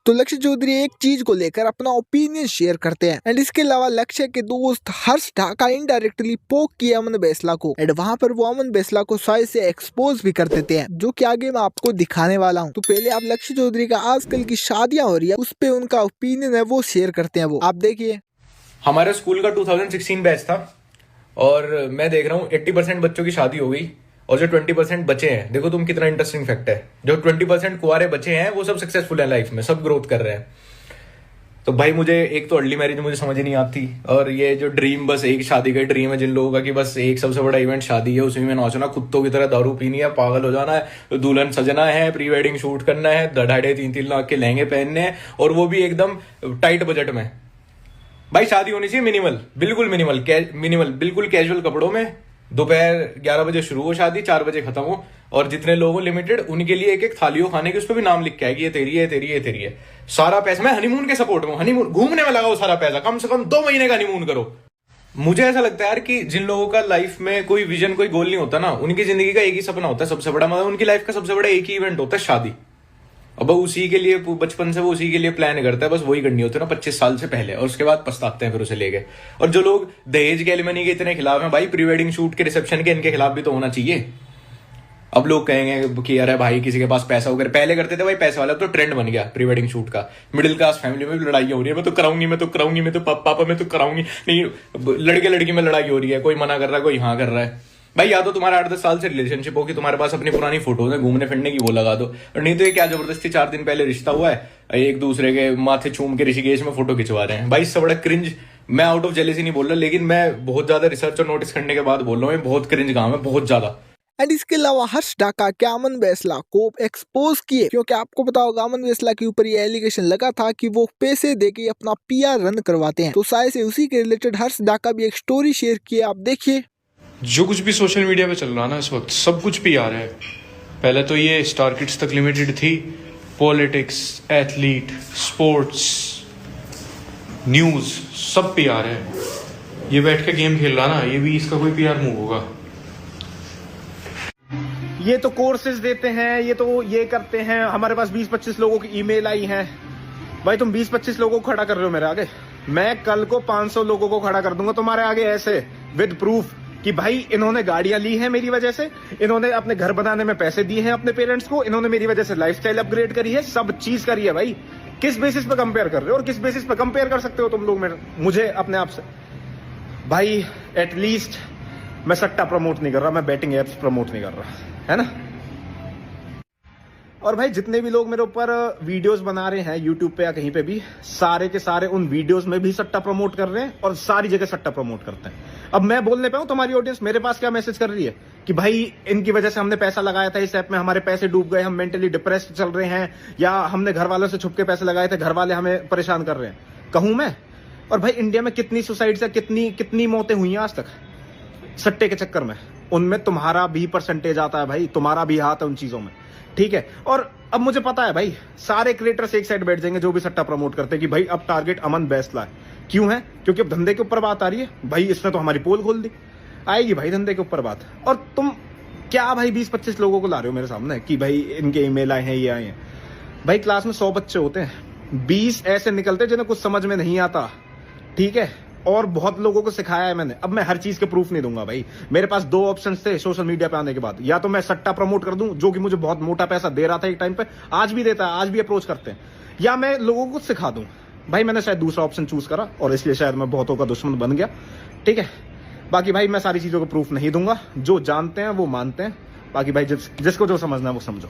तो लक्ष्य चौधरी एक चीज को लेकर अपना ओपिनियन शेयर करते हैं एंड इसके अलावा लक्ष्य के दोस्त हर्ष ढाका इनडायरेक्टली पोक किया अमन बैसला को एंड वहां पर वो अमन बैसला को साइड से एक्सपोज भी कर देते हैं, जो कि आगे मैं आपको दिखाने वाला हूं। तो पहले आप लक्ष्य चौधरी का आजकल की शादियां हो रही है उस पे उनका ओपिनियन है वो शेयर करते हैं, वो आप देखिए। हमारे स्कूल का 2016 बैच था और मैं देख रहा हूँ 80% बच्चों की शादी हो गई और जो 20% बचे हैं, देखो तुम कितना इंटरेस्टिंग फैक्ट है, जो 20% कुंवारे बचे हैं वो सब सक्सेसफुल है लाइफ में, सब ग्रोथ कर रहे हैं। तो भाई मुझे एक तो अर्ली मैरिज मुझे समझ ही नहीं आती, और ये जो ड्रीम, बस एक शादी का ड्रीम है जिन लोगों का कि बस एक सबसे बड़ा इवेंट शादी है, उसी में नाचना, कुत्तों की तरह दारू पीनी है, पागल हो जाना है, दुल्हन सजना है, प्री वेडिंग शूट करना है, 2.5-3 लाख के लहंगे पहनने हैं, और वो भी एकदम टाइट बजट में। भाई शादी होनी चाहिए मिनिमल, बिल्कुल मिनिमल, बिल्कुल कैजुअल कपड़ों में, दोपहर 11 बजे शुरू हो शादी, 4 बजे खत्म हो, और जितने लोग हो लिमिटेड, उनके लिए एक एक थाली हो खाने की, उस पर भी नाम लिख के है कि ये तेरी है, तेरी है, तेरी है। सारा पैसा मैं हनीमून के सपोर्ट में, हनीमून घूमने में लगाओ सारा पैसा, कम से कम 2 महीने का हनीमून करो। मुझे ऐसा लगता है यार कि जिन लोगों का लाइफ में कोई विजन, कोई गोल नहीं होता ना, उनकी जिंदगी का एक ही सपना होता है सबसे बड़ा, मतलब उनकी लाइफ का सबसे बड़ा एक ही इवेंट होता है शादी। अब उसी के लिए बचपन से वो उसी के लिए प्लान करता है, बस वही करनी होती है ना 25 साल से पहले, और उसके बाद पछताते हैं फिर उसे लेके। और जो लोग दहेज के एलिमनी के इतने खिलाफ हैं, भाई प्री वेडिंग शूट के, रिसेप्शन के, इनके खिलाफ भी तो होना चाहिए। अब लोग कहेंगे कि अरे भाई किसी के पास पैसा वगैरह, पहले करते थे भाई पैसे वाला, तो ट्रेंड बन गया प्री वेडिंग शूट का, मिडिल क्लास फैमिली में भी लड़ाई हो रही है, मैं तो कराऊंगी, मैं तो कराऊंगी, मैं तो पापा मैं तो कराऊंगी नहीं, लड़के लड़की में लड़ाई हो रही है, कोई मना कर रहा है, कोई हाँ कर रहा है। भाई या तो तुम्हारा 8-10 साल से रिलेशनशिप हो कि तुम्हारे पास अपनी पुरानी फोटोज है घूमने फिरने की, वो लगा दो, और नहीं तो ये क्या जबरदस्ती 4 दिन पहले रिश्ता हुआ है, एक दूसरे के माथे चूम के ऋषिकेश में फोटो खिंचवा रहे हैं। भाई इससे बड़ा क्रिंज, मैं आउट ऑफ जेलेसी नहीं बोल रहा, लेकिन मैं बहुत ज्यादा रिसर्च और नोटिस करने के बाद बोल रहा हूँ, बहुत क्रिंज काम है, बहुत ज्यादा। एंड इसके अलावा हर्ष ढाका क्या अमन बैसला को एक्सपोज किए, क्योंकि आपको पता होगा अमन बैसला के ऊपर ये एलिगेशन लगा था कि वो पैसे देके अपना पीआर रन करवाते हैं। तो शायद से उसी के रिलेटेड हर्ष ढाका भी एक स्टोरी शेयर किए, आप देखिए। जो कुछ भी सोशल मीडिया पे चल रहा ना इस वक्त, सब कुछ पीआर है। पहले तो ये स्टार किड्स तक लिमिटेड थी, पॉलिटिक्स, एथलीट, स्पोर्ट्स, न्यूज, सब पीआर है। ये बैठ के गेम खेल रहा ना, ये भी इसका कोई पीआर मूव होगा। ये तो कोर्सेज देते हैं, ये तो ये करते हैं, हमारे पास 20-25 लोगों की ईमेल आई है। भाई तुम 20-25 लोगों को खड़ा कर रहे हो मेरे आगे, मैं कल को 500 लोगों को खड़ा कर दूंगा तुम्हारे आगे, ऐसे विद प्रूफ कि भाई इन्होंने गाड़ियां ली हैं मेरी वजह से, इन्होंने अपने घर बनाने में पैसे दिए हैं अपने पेरेंट्स को, इन्होंने मेरी वजह से लाइफस्टाइल अपग्रेड करी है, सब चीज करी है। भाई किस बेसिस पे कंपेयर कर रहे हो, और किस बेसिस पे कंपेयर कर सकते हो तुम लोग मुझे अपने आप से? भाई एटलीस्ट मैं सट्टा प्रमोट नहीं कर रहा, मैं बैटिंग एप्स प्रमोट नहीं कर रहा, है ना। और भाई जितने भी लोग मेरे ऊपर वीडियोस बना रहे हैं यूट्यूब पे या कहीं पे भी, सारे के सारे उन वीडियोस में भी सट्टा प्रमोट कर रहे हैं और सारी जगह सट्टा प्रमोट करते हैं। अब मैं बोलने पे हूं, तुम्हारी ऑडियंस मेरे पास क्या मैसेज कर रही है कि भाई इनकी वजह से हमने पैसा लगाया था इस ऐप में, हमारे पैसे डूब गए, हम मेंटली डिप्रेस्ड चल रहे हैं, या हमने घर वालों से छुप के पैसे लगाए थे, घर वाले हमें परेशान कर रहे हैं, कहूं मैं? और भाई इंडिया में कितनी सुसाइड्स, कितनी मौतें हुई हैं आज तक सट्टे के चक्कर में, उनमें तुम्हारा भी परसेंटेज आता है भाई, तुम्हारा भी हाथ है उन चीजों में, ठीक है। और अब मुझे पता है भाई सारे क्रिएटर्स एक साइड बैठ जाएंगे जो भी सट्टा प्रमोट करते हैं कि भाई अब टारगेट अमन बैसला है। क्यों है? क्योंकि अब धंधे के ऊपर बात आ रही है, भाई इसने तो हमारी पोल खोल दी, आएगी भाई धंधे के ऊपर बात। और तुम क्या भाई 20-25 लोगों को ला रहे हो मेरे सामने कि भाई इनके ईमेल आए हैं, ये आए हैं। भाई क्लास में 100 बच्चे होते हैं, 20 ऐसे निकलते जिन्हें कुछ समझ में नहीं आता, ठीक है, और बहुत लोगों को सिखाया है मैंने। अब मैं हर चीज के प्रूफ नहीं दूंगा भाई, मेरे पास 2 ऑप्शंस थे सोशल मीडिया पे आने के बाद, या तो मैं सट्टा प्रमोट कर दूं जो कि मुझे बहुत मोटा पैसा दे रहा था एक टाइम पे, आज भी देता है, आज भी अप्रोच करते हैं, या मैं लोगों को सिखा दूं। भाई मैंने शायद दूसरा ऑप्शन चूज करा और इसलिए शायद मैं बहुतों का दुश्मन बन गया, ठीक है। बाकी भाई मैं सारी चीजों को प्रूफ नहीं दूंगा, जो जानते हैं वो मानते हैं, बाकी भाई जिसको जो समझना है वो समझो।